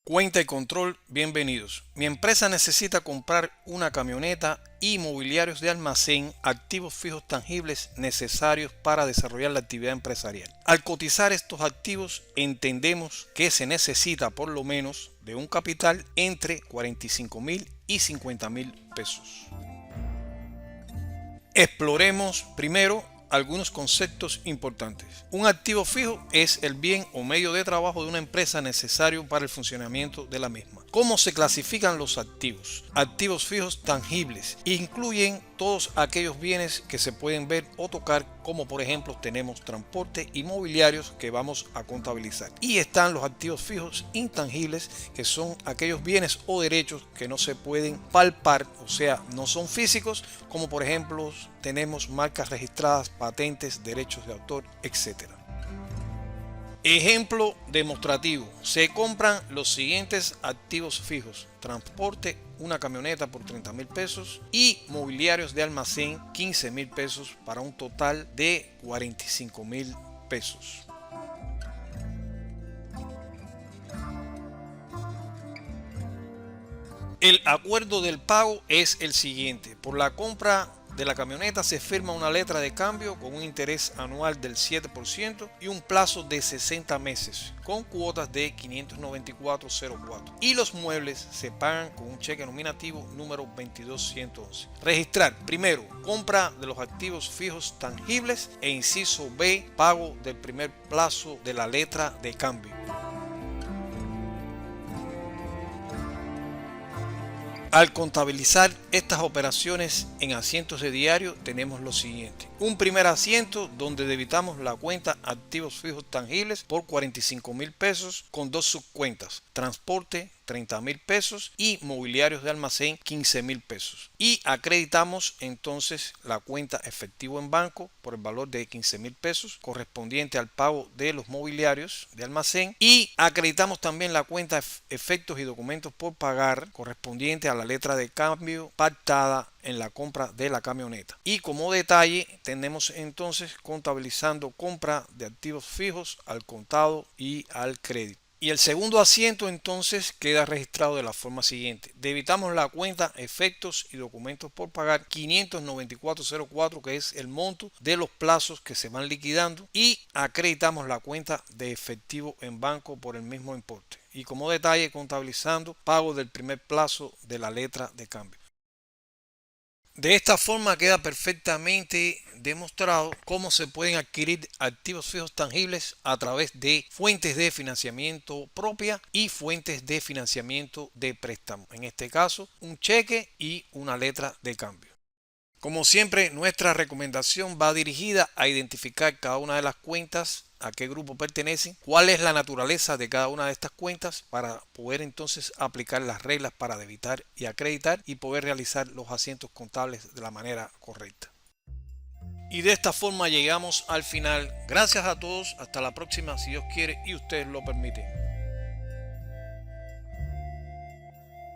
Cuenta y control, bienvenidos. Mi empresa necesita comprar una camioneta y mobiliarios de almacén, activos fijos tangibles necesarios para desarrollar la actividad empresarial. Al cotizar estos activos, entendemos que se necesita por lo menos de un capital entre 45.000 y 50.000 pesos. Exploremos primero algunos conceptos importantes. Un activo fijo es el bien o medio de trabajo de una empresa necesario para el funcionamiento de la misma. ¿Cómo se clasifican los activos? Activos fijos tangibles incluyen todos aquellos bienes que se pueden ver o tocar, como por ejemplo tenemos transporte y mobiliarios que vamos a contabilizar. Y están los activos fijos intangibles, que son aquellos bienes o derechos que no se pueden palpar, o sea, no son físicos, como por ejemplo tenemos marcas registradas, patentes, derechos de autor, etc. Ejemplo demostrativo: se compran los siguientes activos fijos: transporte, una camioneta por 30.000 pesos y mobiliarios de almacén 15.000 pesos para un total de 45.000 pesos. El acuerdo del pago es el siguiente: por la compra de la camioneta se firma una letra de cambio con un interés anual del 7% y un plazo de 60 meses con cuotas de 594.04, y los muebles se pagan con un cheque nominativo número 22111. Registrar: primero, compra de los activos fijos tangibles, e inciso B, pago del primer plazo de la letra de cambio. Al contabilizar estas operaciones en asientos de diario, tenemos lo siguiente: un primer asiento donde debitamos la cuenta activos fijos tangibles por 45.000 pesos con dos subcuentas: transporte 30.000 pesos y mobiliarios de almacén 15.000 pesos, y acreditamos entonces la cuenta efectivo en banco por el valor de 15.000 pesos correspondiente al pago de los mobiliarios de almacén, y acreditamos también la cuenta efectos y documentos por pagar correspondiente a la letra de cambio pactada en la compra de la camioneta. Y como detalle, tenemos entonces contabilizando compra de activos fijos al contado y al crédito. Y el segundo asiento entonces queda registrado de la forma siguiente: debitamos la cuenta efectos y documentos por pagar 594.04, que es el monto de los plazos que se van liquidando, y acreditamos la cuenta de efectivo en banco por el mismo importe. Y como detalle, contabilizando pago del primer plazo de la letra de cambio. De esta forma queda perfectamente demostrado cómo se pueden adquirir activos fijos tangibles a través de fuentes de financiamiento propia y fuentes de financiamiento de préstamo. En este caso, un cheque y una letra de cambio. Como siempre, nuestra recomendación va dirigida a identificar cada una de las cuentas, a qué grupo pertenecen, cuál es la naturaleza de cada una de estas cuentas, para poder entonces aplicar las reglas para debitar y acreditar y poder realizar los asientos contables de la manera correcta. Y de esta forma llegamos al final. Gracias a todos, hasta la próxima si Dios quiere y ustedes lo permiten.